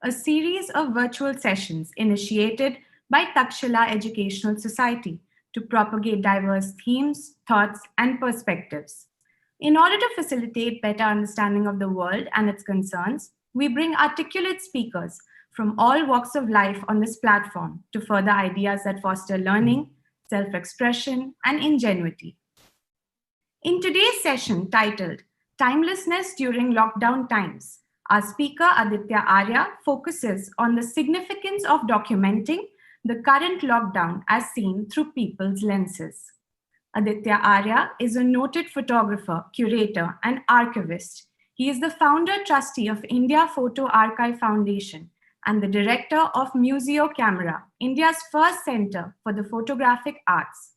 a series of virtual sessions initiated by Takshila Educational Society to propagate diverse themes, thoughts, and perspectives. In order to facilitate better understanding of the world and its concerns, we bring articulate speakers from all walks of life on this platform to further ideas that foster learning, self expression, and ingenuity. In today's session titled Timelessness During Lockdown Times, our speaker Aditya Arya focuses on the significance of documenting the current lockdown as seen through people's lenses. Aditya Arya is a noted photographer, curator, and archivist. He is the founder trustee of India Photo Archive Foundation and the director of Museo Camera, India's first center for the photographic arts.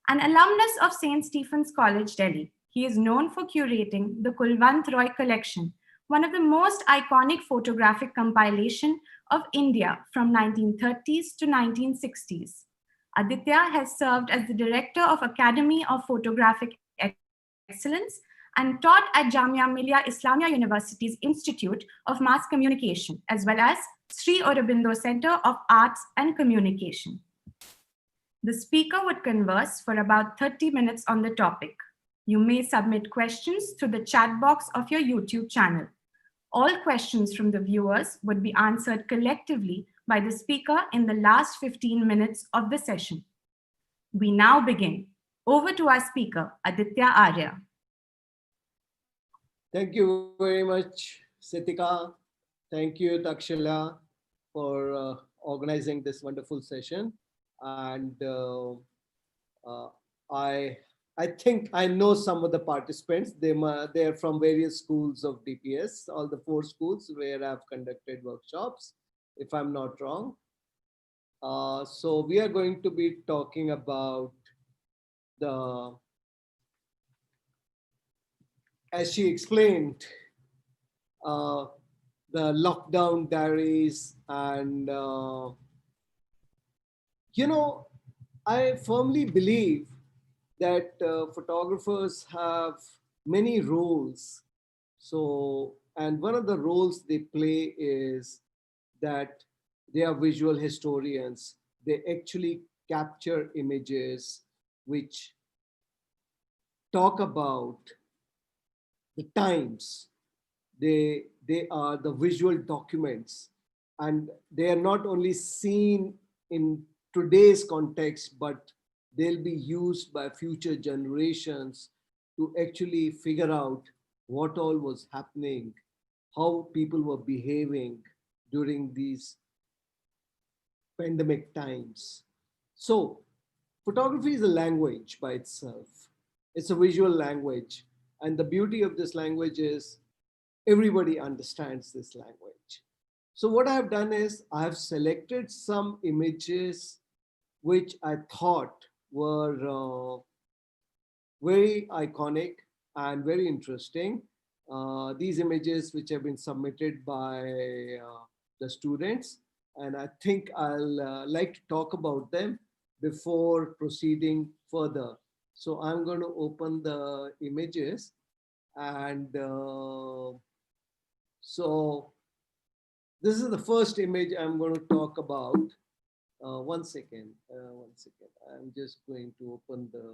An alumnus of St. Stephen's College, Delhi, he is known for curating the Kulwant Roy collection, one of the most iconic photographic compilation of India from 1930s to 1960s. Aditya has served as the director of Academy of Photographic Excellence and taught at Jamia Milia Islamia University's Institute of Mass Communication, as well as Sri Aurobindo Center of Arts and Communication. The speaker would converse for about 30 minutes on the topic. You may submit questions through the chat box of your YouTube channel. All questions from the viewers would be answered collectively by the speaker in the last 15 minutes of the session. We now begin. Over to our speaker, Aditya Arya. Thank you very much, Sitika. Thank you, Takshila, for organizing this wonderful session. And I think I know some of the participants. They're from various schools of DPS, all the 4 schools where I've conducted workshops, if I'm not wrong. So we are going to be talking about as she explained, the lockdown diaries. And, I firmly believe that photographers have many roles. So, and one of the roles they play is that they are visual historians. They actually capture images which talk about the times. They are the visual documents, and they are not only seen in today's context, but they'll be used by future generations to actually figure out what all was happening, how people were behaving during these pandemic times. So photography is a language by itself. It's a visual language. And the beauty of this language is everybody understands this language. So what I've done is I've selected some images which I thought were very iconic and very interesting. These images which have been submitted by the students, and I think I'll like to talk about them before proceeding further. So I'm going to open the images, and so this is the first image I'm going to talk about. One second. I'm just going to open the.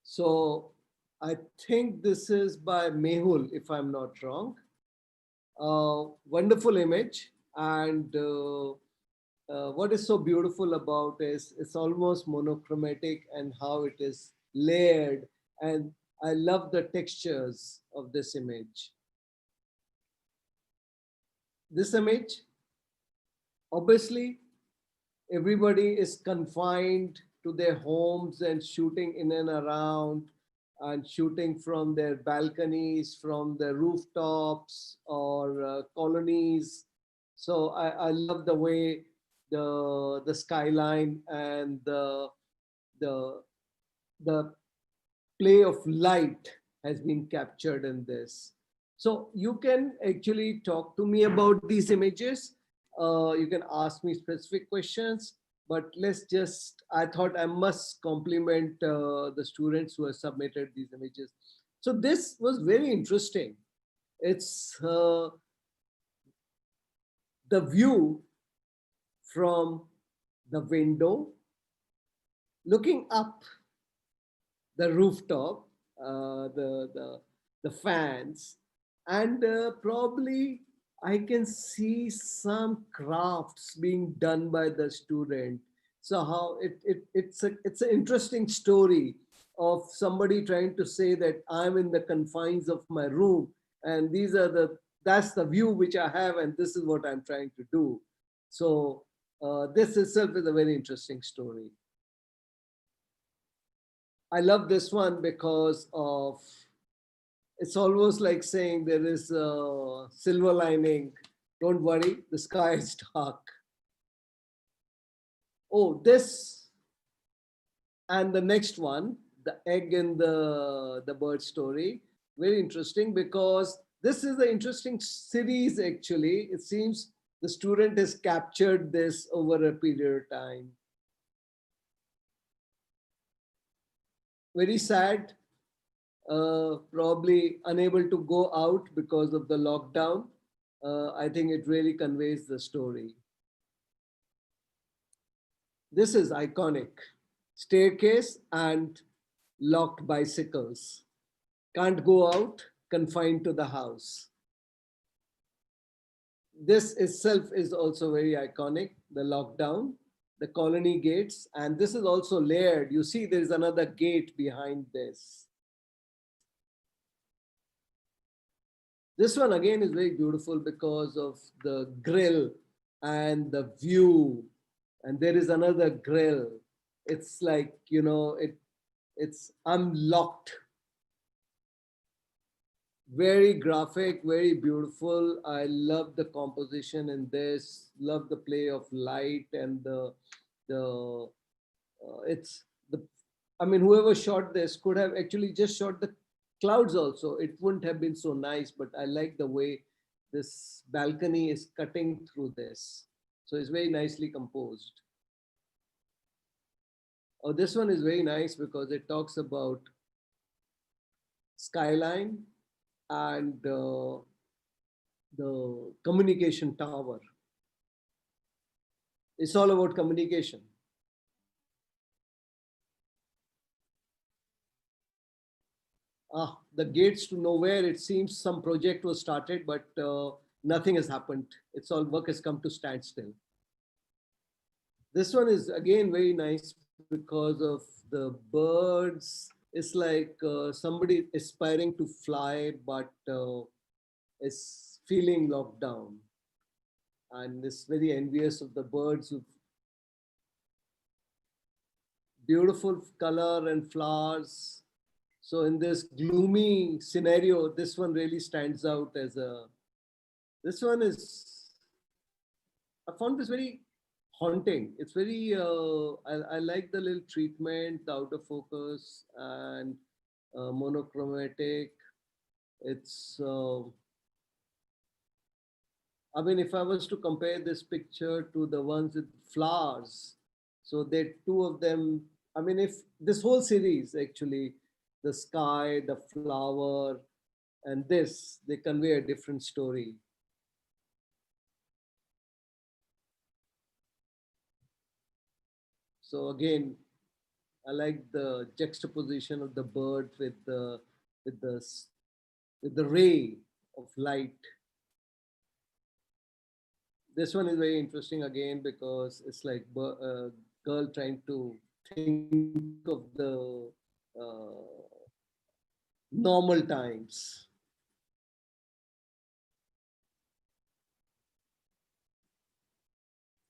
So I think this is by Mehul, if I'm not wrong. Wonderful image. And what is so beautiful about is it's almost monochromatic and how it is layered. And I love the textures of this image. This image, Obviously, everybody is confined to their homes and shooting in and around and shooting from their balconies, from the rooftops or colonies. So I love the way the skyline and the the play of light has been captured in this. So you can actually talk to me about these images. You can ask me specific questions, but let's just, I thought I must compliment the students who have submitted these images. So this was very interesting. It's the view from the window, looking up the rooftop, the fans, and probably I can see some crafts being done by the student. So how it's an interesting story of somebody trying to say that I'm in the confines of my room, and that's the view which I have, and this is what I'm trying to do. So this itself is a very interesting story. I love this one because of, it's almost like saying there is a silver lining. Don't worry, the sky is dark. Oh, this and the next one, the egg in the bird story. Very interesting because this is an interesting series actually. It seems the student has captured this over a period of time. Very sad, probably unable to go out because of the lockdown. I think it really conveys the story. This is iconic. Staircase and locked bicycles. Can't go out, confined to the house. This itself is also very iconic, the lockdown, the colony gates, and this is also layered. You see, there is another gate behind this. This one again is very beautiful because of the grill and the view. And there is another grill. It's like, it's unlocked. Very graphic, very beautiful. I love the composition in this, love the play of light and it's the, I mean, whoever shot this could have actually just shot the clouds also. It wouldn't have been so nice, but I like the way this balcony is cutting through this. So it's very nicely composed. Oh, this one is very nice because it talks about skyline and the communication tower. It's all about communication. The gates to nowhere. It seems some project was started, but nothing has happened. It's all work has come to standstill. This one is again very nice because of the birds. It's like somebody aspiring to fly, but is feeling locked down and is very envious of the birds with beautiful color and flowers. So in this gloomy scenario, this one really stands out as a, this one is, I found this very haunting. It's very, I like the little treatment, the out of focus and monochromatic. It's, I mean, if I was to compare this picture to the ones with flowers, so they two of them, I mean, if this whole series actually, the sky, the flower, and this, they convey a different story. So again, I like the juxtaposition of the bird with the with the ray of light. This one is very interesting again because it's like a girl trying to think of the normal times.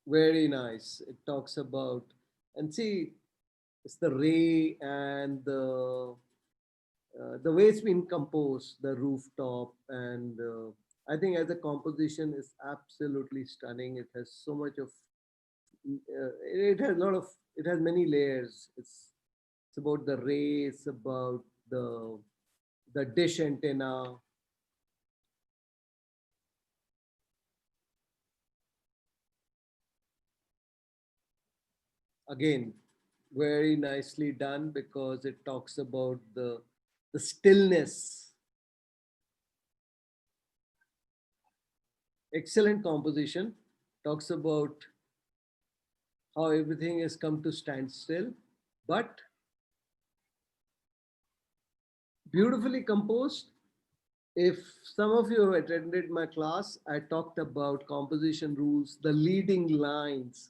Very nice. It talks about, and see, it's the ray and the way it's been composed, the rooftop, and I think as a composition is absolutely stunning. It has so much of, it has a lot of, it has many layers. It's about the ray, it's about the the dish antenna. Again, very nicely done because it talks about the stillness. Excellent composition. Talks about how everything has come to standstill, but beautifully composed. If some of you have attended my class, I talked about composition rules, the leading lines.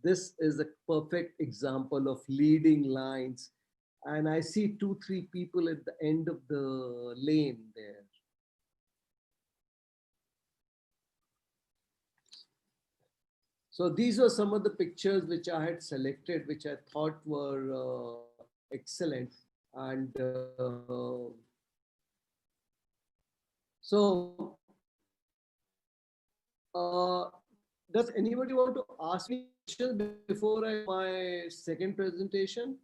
This is a perfect example of leading lines. And I see two, three people at the end of the lane there. So these were some of the pictures which I had selected, which I thought were excellent. And so, uh, does anybody want to ask me questions before I go my second presentation?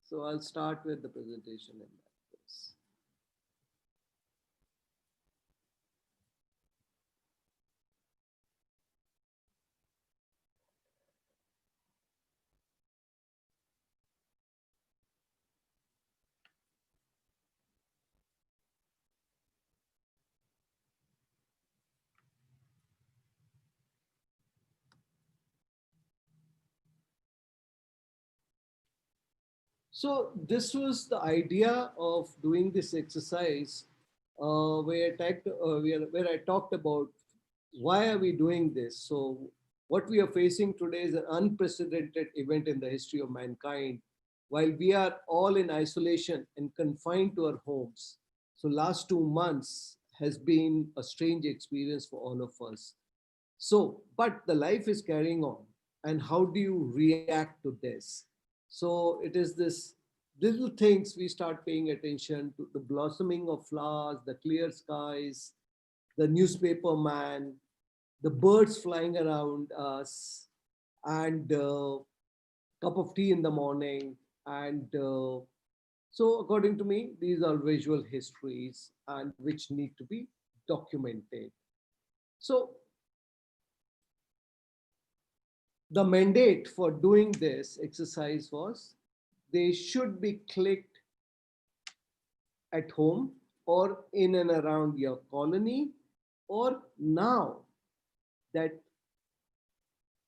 So I'll start with the presentation in that case. So this was the idea of doing this exercise where I talked about why are we doing this. So what we are facing today is an unprecedented event in the history of mankind. While we are all in isolation and confined to our homes, so last 2 months has been a strange experience for all of us. So, but the life is carrying on. And how do you react to this? So it is this little things we start paying attention to: the blossoming of flowers, the clear skies, the newspaper man, the birds flying around us, and cup of tea in the morning. And so, according to me, these are visual histories and which need to be documented. So, the mandate for doing this exercise was they should be clicked at home or in and around your colony, or now that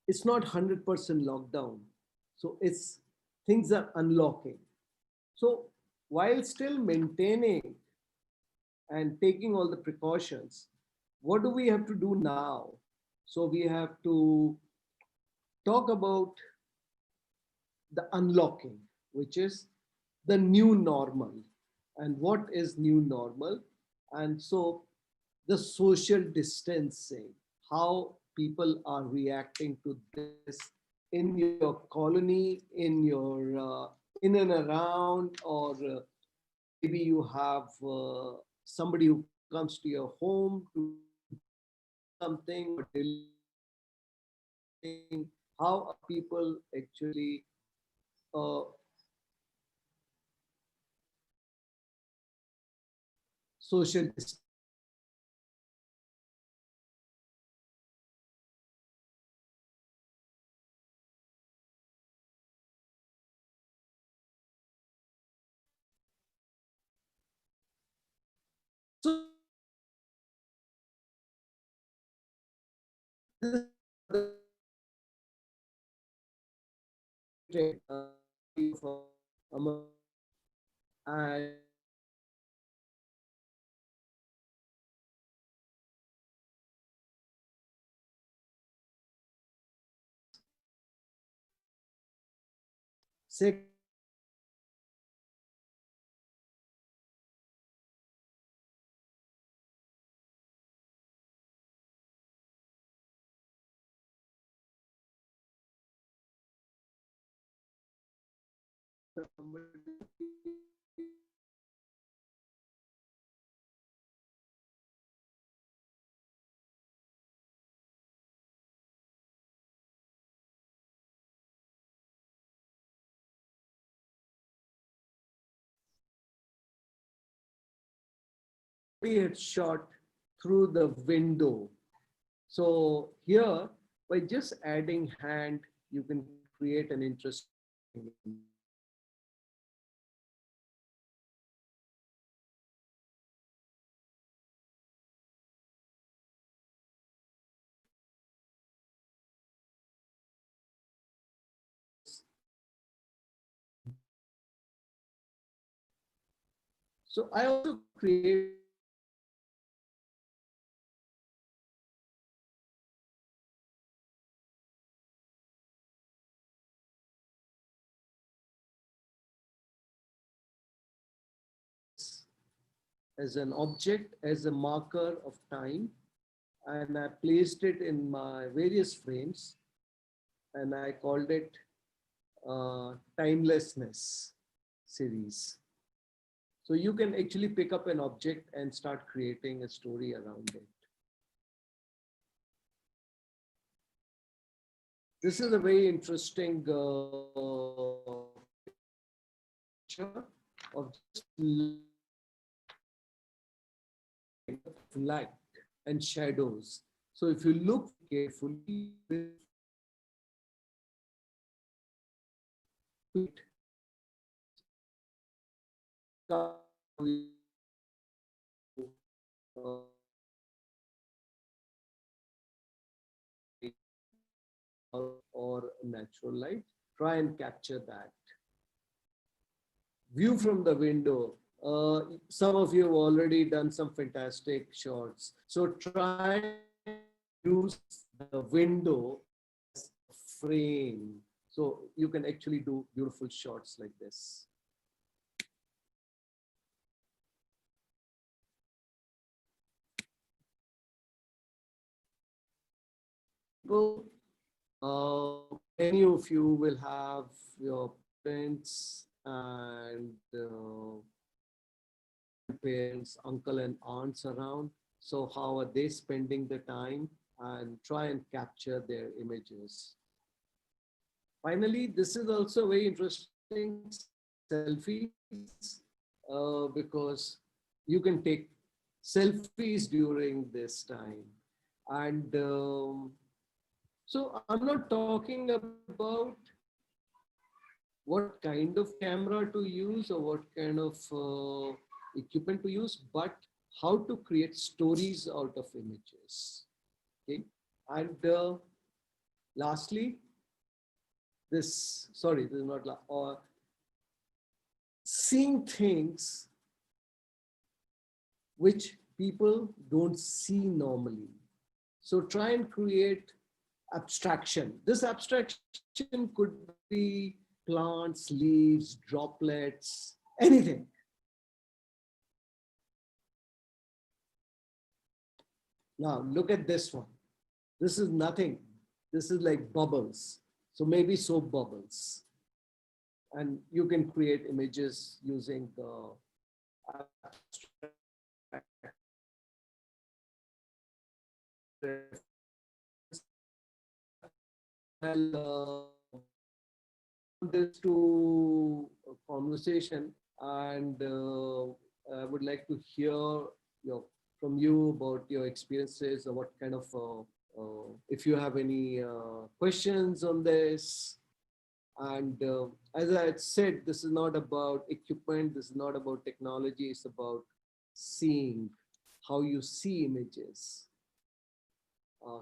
it's not 100% lockdown, so it's things are unlocking. So while still maintaining and taking all the precautions, what do we have to do now? So we have to talk about the unlocking, which is the new normal. And what is new normal? And so the social distancing, how people are reacting to this in your colony, in your in and around, or maybe you have somebody who comes to your home to something or how are people actually uh, social distancing. So this and second, Had shot through the window. So here, by just adding hand, you can create an interesting. So I also create as an object, as a marker of time, and I placed it in my various frames, and I called it Timelessness series. So you can actually pick up an object and start creating a story around it. This is a very interesting picture of just light and shadows. So if you look carefully, or natural light, try and capture that. View from the window. Some of you have already done some fantastic shots. So try to use the window as a frame. So you can actually do beautiful shots like this. Many of you will have your parents and parents, uncle and aunts around. So how are they spending the time, and try and capture their images. Finally, this is also very interesting, selfies, because you can take selfies during this time. And so I'm not talking about what kind of camera to use or what kind of equipment to use, but how to create stories out of images. Okay. And lastly, this is not, seeing things which people don't see normally. So try and create abstraction. This abstraction could be plants, leaves, droplets, anything. Now look at this one. This is nothing. This is like bubbles. So maybe soap bubbles. And you can create images using this to a conversation, and I would like to hear from you about your experiences or what kind of if you have any questions on this. And as I had said, this is not about equipment, this is not about technology, it's about seeing how you see images.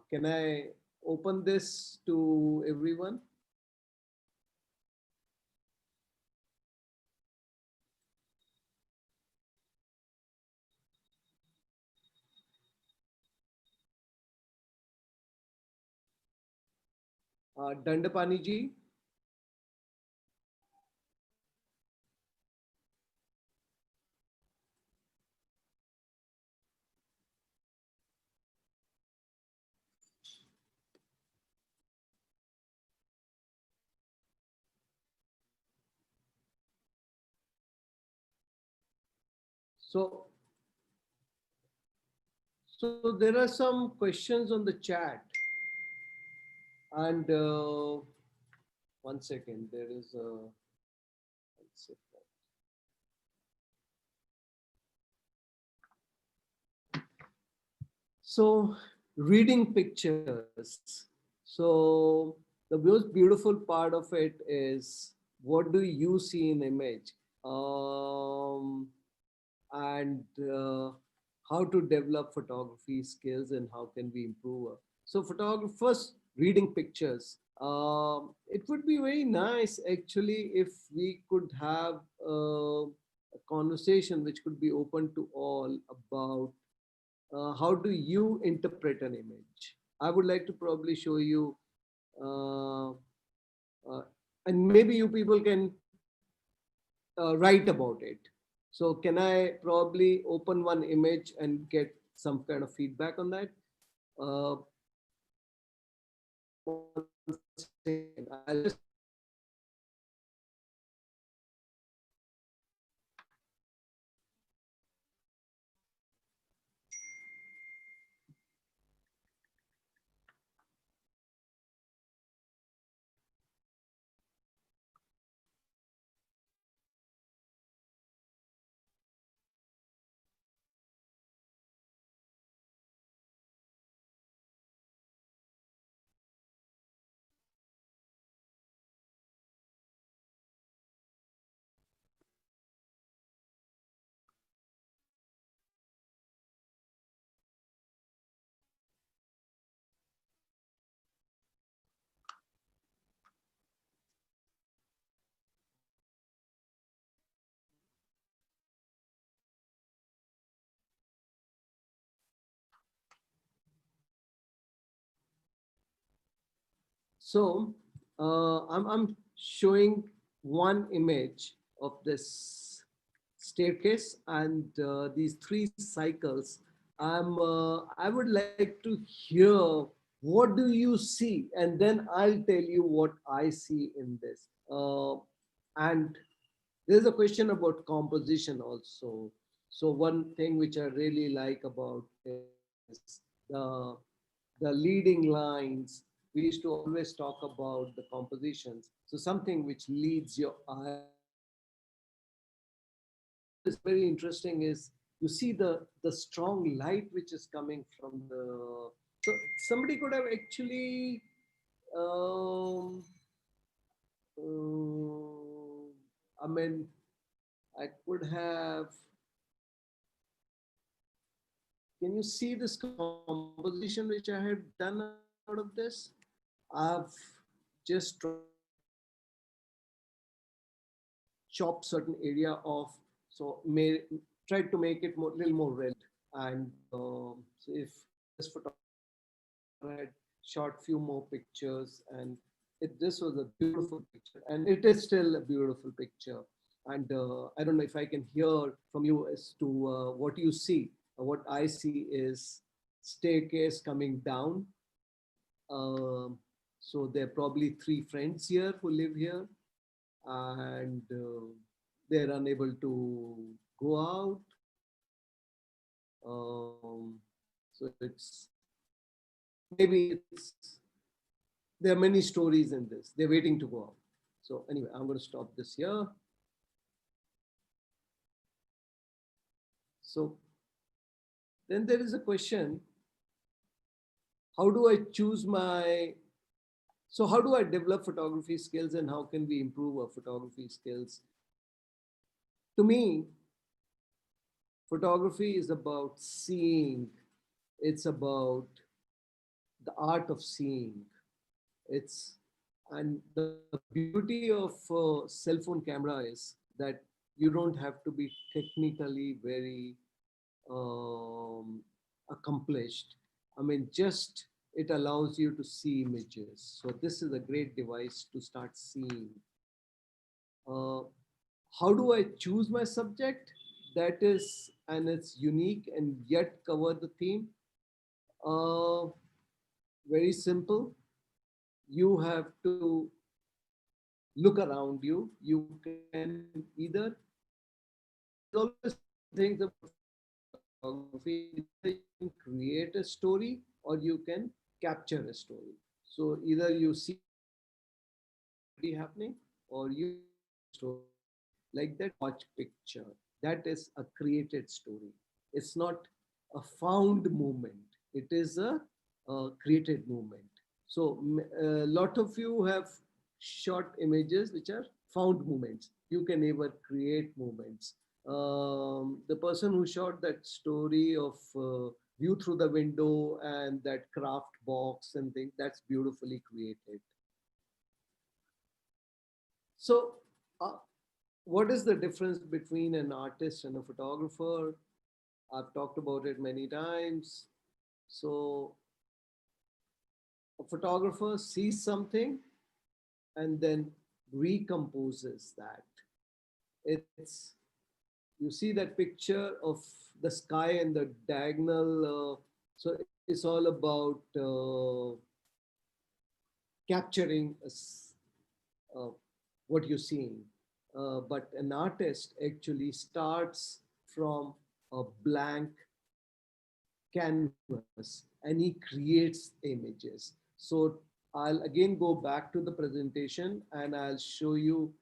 Can I open this to everyone? Dandapani ji. So, so there are some questions on the chat, and one second, there is a. So, reading pictures. So, the most beautiful part of it is what do you see in image, and how to develop photography skills and how can we improve. So, photographers reading pictures. It would be very nice actually if we could have a conversation which could be open to all about how do you interpret an image. I would like to probably show you, uh, and maybe you people can write about it. So can I probably open one image and get some kind of feedback on that? One second. I'll just. So I'm showing one image of this staircase and these three cycles. I would like to hear what do you see, and then I'll tell you what I see in this. And there's a question about composition also. So one thing which I really like about is the leading lines. We used to always talk about the compositions. So something which leads your eye. Is very interesting is you see the strong light which is coming from the. So somebody could have actually. Um, I mean, I could have. Can you see this composition which I have done out of this? I've just chop certain area off, so may try to make it more little more relevant. And so if this photographer had shot few more pictures, and this was a beautiful picture, and it is still a beautiful picture. And I don't know if I can hear from you as to what you see. What I see is staircase coming down. So there are probably three friends here who live here, and they're unable to go out. So it's maybe it's there are many stories in this. They're waiting to go out. So anyway, I'm going to stop this here. So then there is a question: how do I choose my? So how do I develop photography skills, and how can we improve our photography skills? To me, photography is about seeing. It's about the art of seeing. It's and the beauty of cell phone camera is that you don't have to be technically very um, accomplished. I mean, just it allows you to see images. So this is a great device to start seeing. Uh, how do I choose my subject? That is, and it's unique and yet cover the theme. Uh, Very simple. You have to look around you. You can either, there's always things about photography. Either you can create a story or you can capture a story. So either you see already happening or you story like that watch picture. That is a created story. It's not a found movement. It is a created movement. So a lot of you have shot images which are found movements. You can never create movements. The person who shot that story of view through the window and that craft box and things, that's beautifully created. So, what is the difference between an artist and a photographer? I've talked about it many times. So, a photographer sees something and then recomposes that. It's you see that picture of the sky and the diagonal. So it's all about capturing uh, what you're seeing. But an artist actually starts from a blank canvas and he creates images. So I'll again go back to the presentation and I'll show you.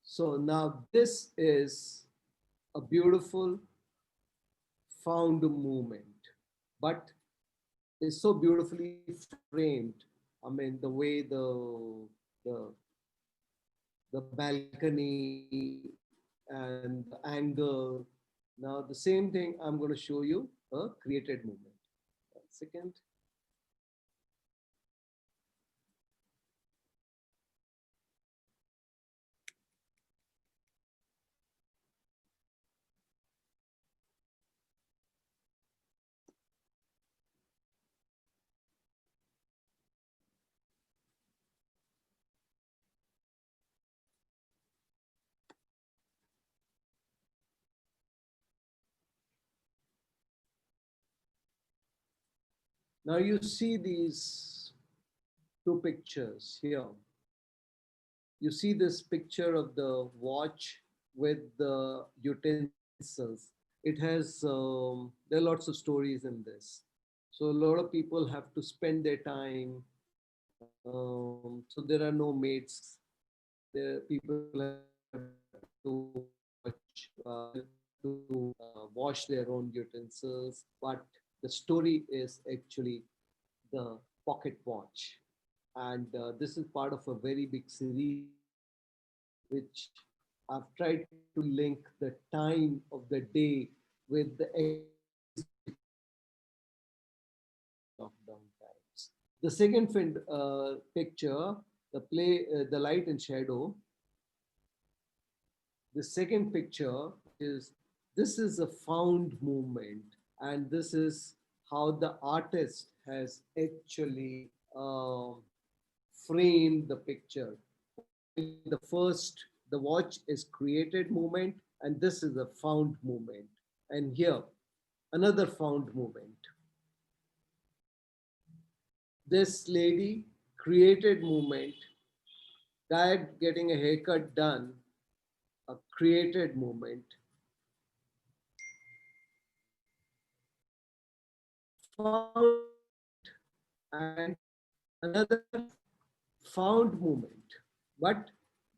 So now this is a beautiful found movement, but it's so beautifully framed. I mean, the way the the balcony and the angle. Now the same thing I'm going to show you a created movement. One second. Now you see these two pictures here. You see this picture of the watch with the utensils. It has there are lots of stories in this. So a lot of people have to spend their time. So there are no maids. The people have to watch, wash their own utensils. But the story is actually the pocket watch, and this is part of a very big series which I've tried to link the time of the day with the lockdown times. The second picture, the light and shadow. The second picture is this is a found movement, and this is how the artist has actually framed the picture. The first, the watch is created movement, and this is a found movement. And here, another found movement. This lady created movement, dad getting a haircut done, a created movement. Found and another found movement, but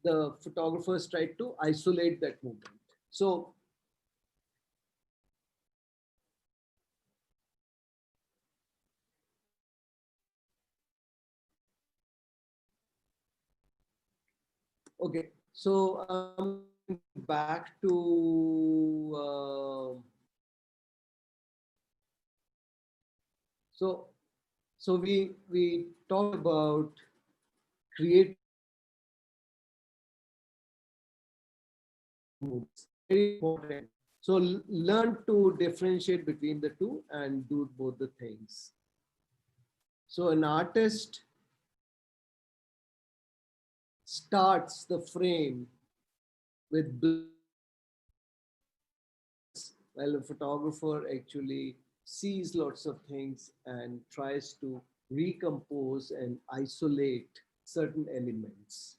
the photographers tried to isolate that movement. So okay, so I'm back to so we talked about create moves. Very important. So learn to differentiate between the two and do both the things. So an artist starts the frame with while a photographer actually sees lots of things and tries to recompose and isolate certain elements.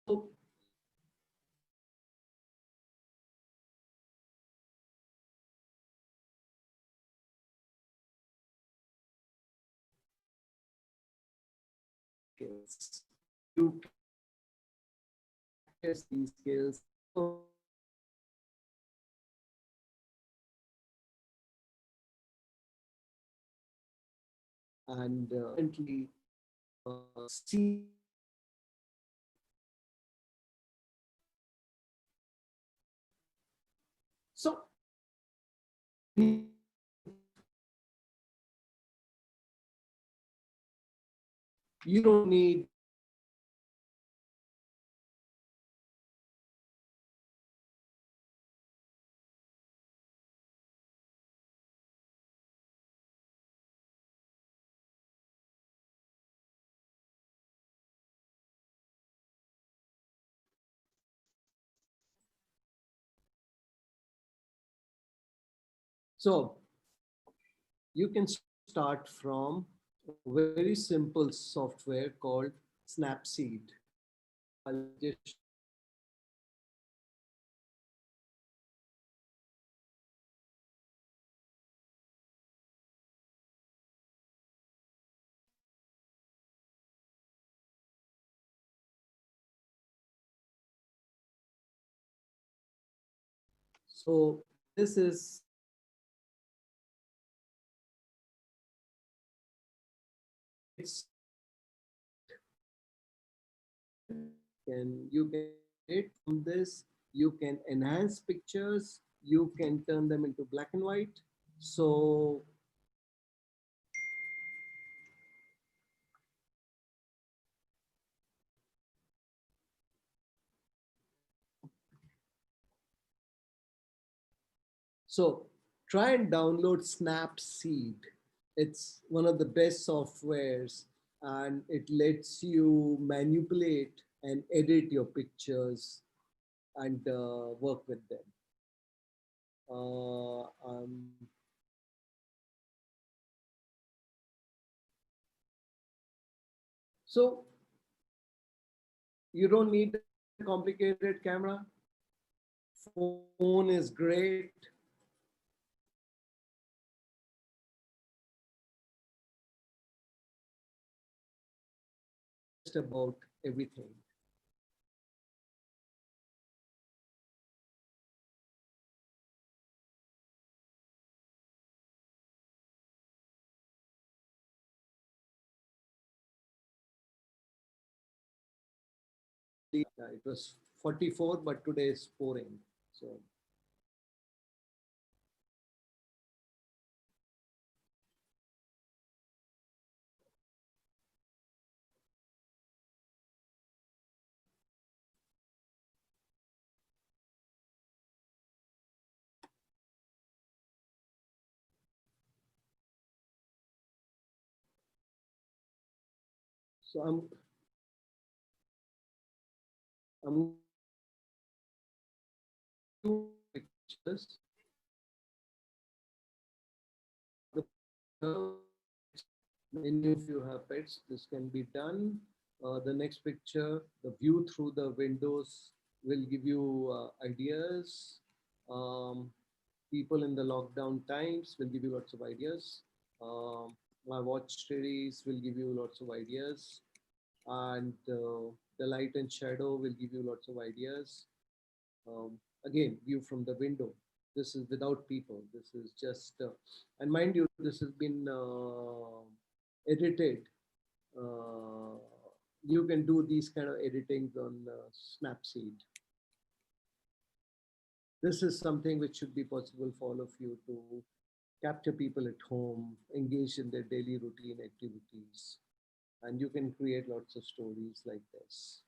So skills. You practice these skills and see. So you don't need so you can start from a very simple software called Snapseed. I'll just so this is it's can you can create from this, you can enhance pictures, you can turn them into black and white. So so try and download Snapseed. It's one of the best softwares and it lets you manipulate and edit your pictures and work with them. Uh, um, so you don't need a complicated camera. Phone is great. Just about everything. It was 44, but today is pouring. So so I'm two pictures. Many of you have pets. This can be done. The next picture, the view through the windows will give you ideas. Um, People in the lockdown times will give you lots of ideas. My watch series will give you lots of ideas. And the light and shadow will give you lots of ideas. Again, view from the window. This is without people. This is just, and mind you, this has been edited. Uh, you can do these kind of editings on Snapseed. This is something which should be possible for all of you to capture people at home, engage in their daily routine activities, and you can create lots of stories like this.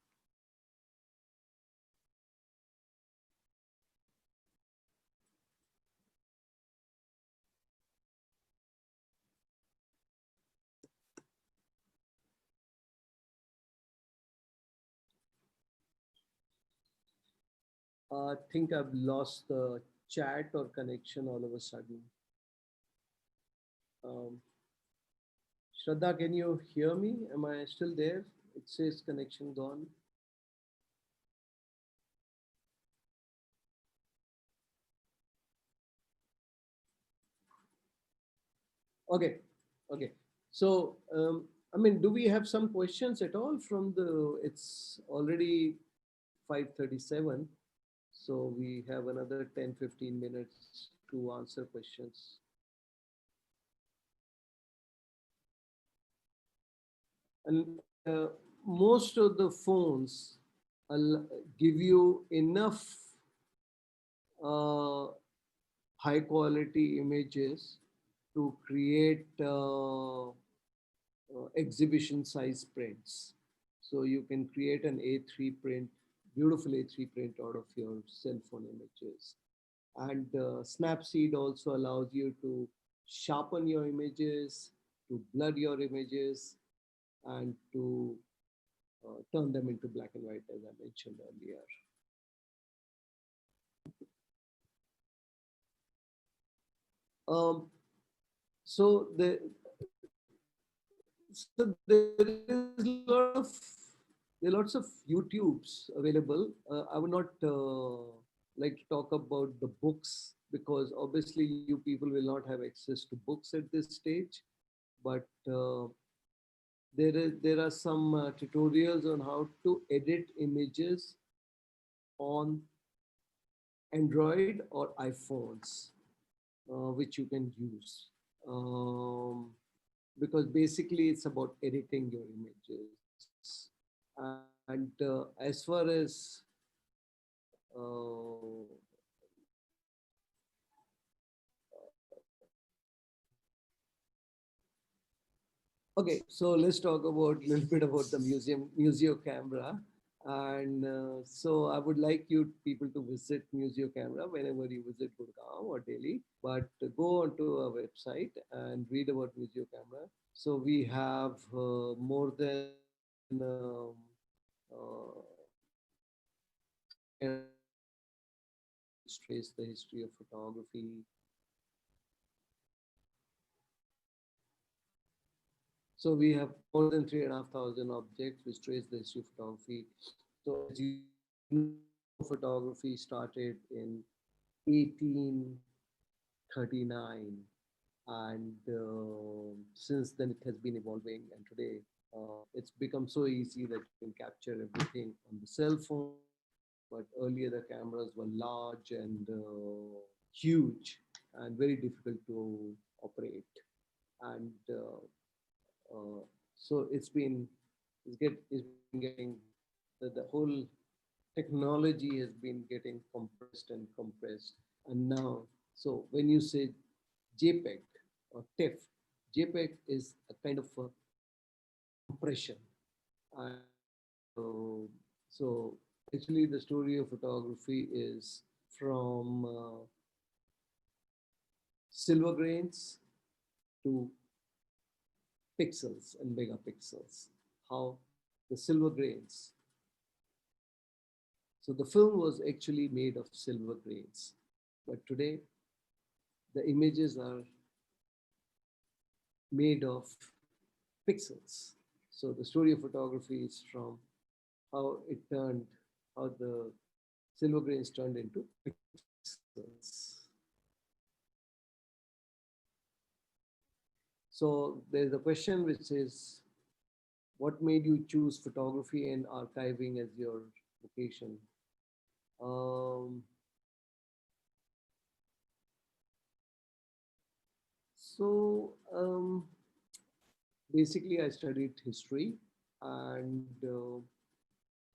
I think I've lost the chat or connection all of a sudden. Um, Shraddha, can you hear me? Am I still there? It says connection gone. Okay, okay. So, I mean, do we have some questions at all from the? It's already 5:37, so we have another 10-15 minutes to answer questions. And most of the phones give you enough uh, high quality images to create exhibition size prints. So you can create an A3 print, beautiful A3 print out of your cell phone images. And Snapseed also allows you to sharpen your images, to blur your images, and to turn them into black and white, as I mentioned earlier. Um, so the so there are lots of YouTubes available. I would not like to talk about the books because obviously you people will not have access to books at this stage. But there are some tutorials on how to edit images on Android or iPhones, which you can use. Because basically it's about editing your images. And as far as okay, so let's talk about a little bit about the Museo Camera. And so I would like you people to visit Museo Camera whenever you visit Gurgaon or Delhi. But go onto our website and read about Museo Camera. So we have more than trace the history of photography. So we have more than 3,500 objects which trace the history of photography. So as you know, photography started in 1839, and since then it has been evolving. And today it's become so easy that you can capture everything on the cell phone. But earlier the cameras were large and huge and very difficult to operate. And so it's been getting the whole technology has been getting compressed and compressed. And now, so when you say JPEG or TIFF, JPEG is a kind of a compression. And so actually the story of photography is from silver grains to pixels and megapixels. How the silver grains. So the film was actually made of silver grains, but today the images are made of pixels. So the story of photography is from how the silver grains turned into pixels. So there's a question which is, what made you choose photography and archiving as your vocation? Um, so basically, I studied history, and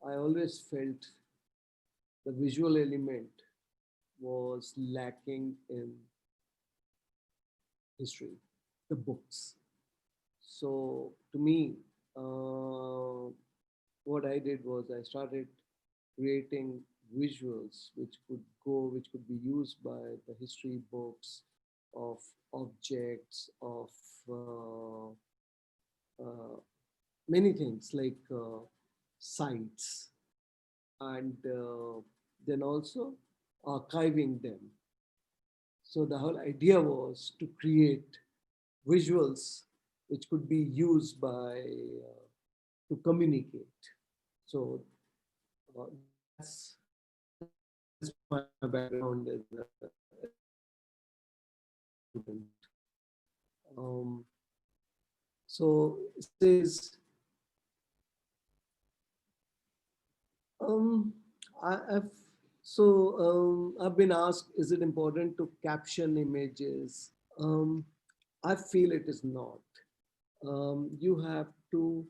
I always felt the visual element was lacking in history, the books. So to me, what I did was I started creating visuals which could be used by the history books of objects, of uh, uh, many things like sites, and then also archiving them. So the whole idea was to create visuals which could be used by to communicate. So that's my background as a student. Um, so says um, I've I've been asked, is it important to caption images? I feel it is not. You have to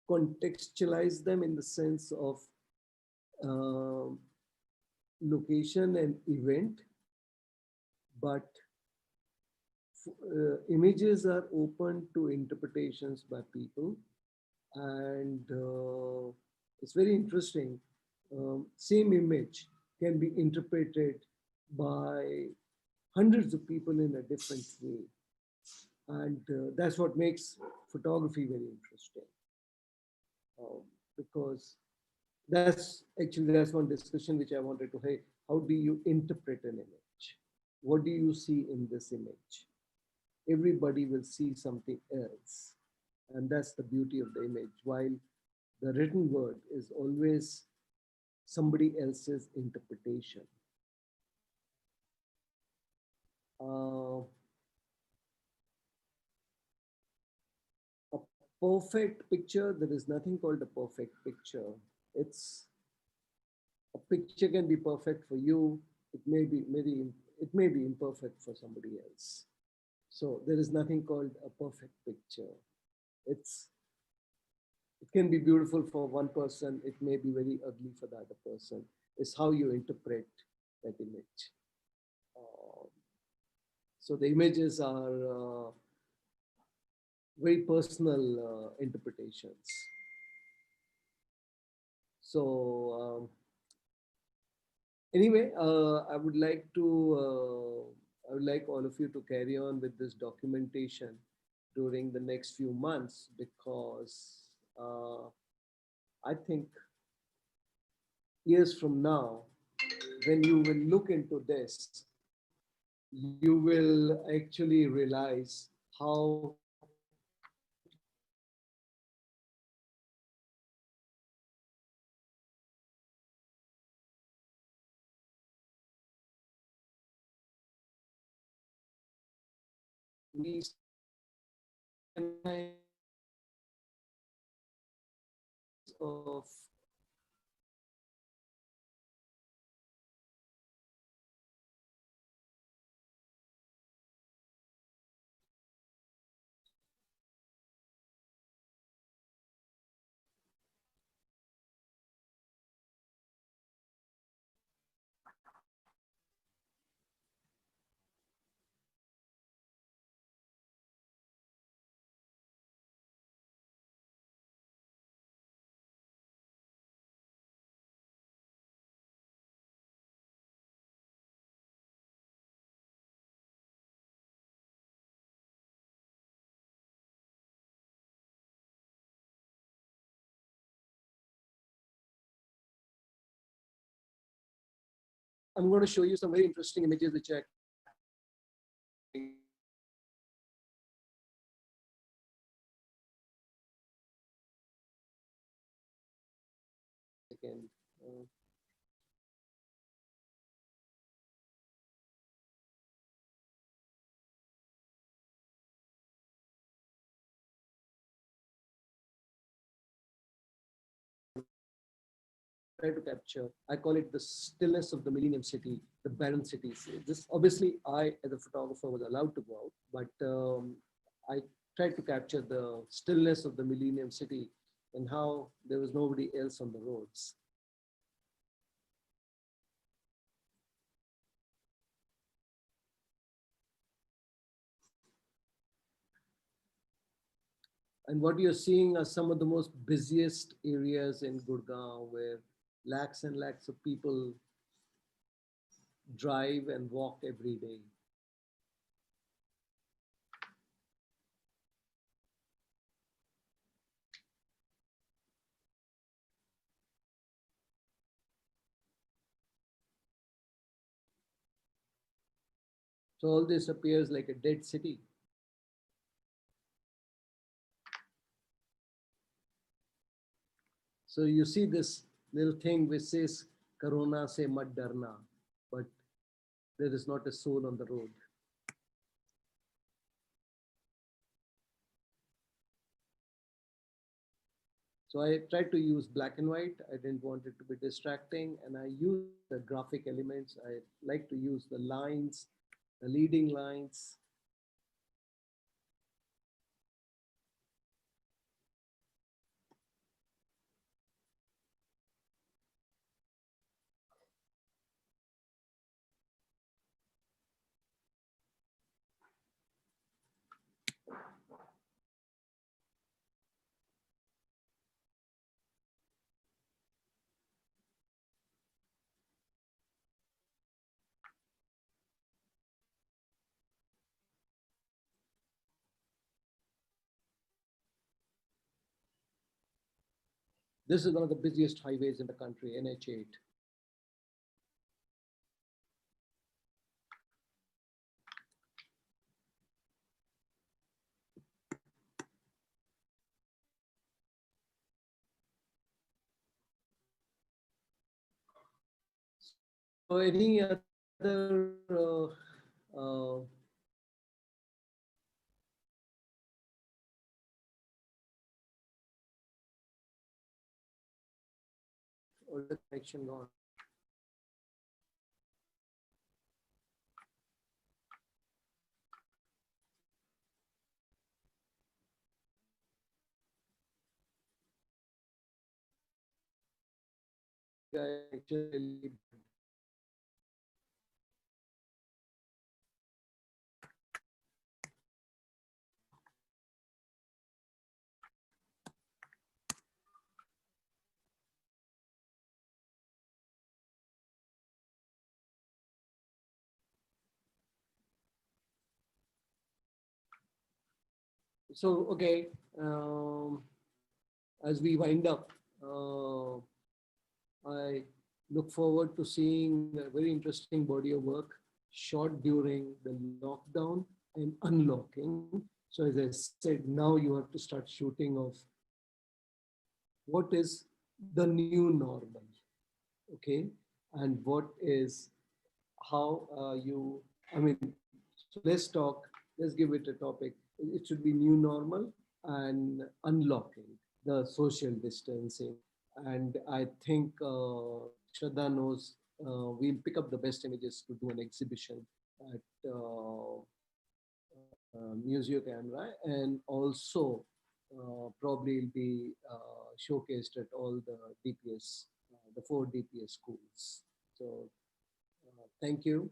contextualize them in the sense of um location and event, but images are open to interpretations by people, and it's very interesting. Same image can be interpreted by hundreds of people in a different way, and that's what makes photography very interesting. Because that's one discussion which I wanted to have. How do you interpret an image? What do you see in this image? Everybody will see something else. And that's the beauty of the image. While the written word is always somebody else's interpretation. Uh, a perfect picture, there is nothing called a perfect picture. It's a picture can be perfect for you. It may be imperfect for somebody else. So there is nothing called a perfect picture. It's it can be beautiful for one person. It may be very ugly for the other person. It's how you interpret that image. Um, so the images are very personal interpretations. So anyway, I would like all of you to carry on with this documentation during the next few months, because I think years from now, when you will look into this, you will actually realize how we of I'm going to show you some very interesting images which I can try to capture. I call it the stillness of the Millennium City, the barren cities. This obviously I, as a photographer, was allowed to go out, but I tried to capture the stillness of the Millennium City and how there was nobody else on the roads. And what you're seeing are some of the most busiest areas in Gurgaon, where lakhs and lakhs of people drive and walk every day. So all this appears like a dead city. So you see this little thing which says Corona se mat darna, but there is not a soul on the road. So I tried to use black and white. I didn't want it to be distracting, and I used the graphic elements. I like to use the lines, the leading lines. This is one of the busiest highways in the country, NH8. So any other or the connection gone? Actually, so okay, as we wind up, I look forward to seeing a very interesting body of work shot during the lockdown and unlocking. So as I said, now you have to start shooting of what is the new normal, okay, and what is how you. I mean, so let's talk. Let's give it a topic. It should be new normal and unlocking the social distancing. And I think Shraddha knows we'll pick up the best images to do an exhibition at Museo Camera, and also probably will be showcased at all the DPS, the 4 DPS schools. So thank you.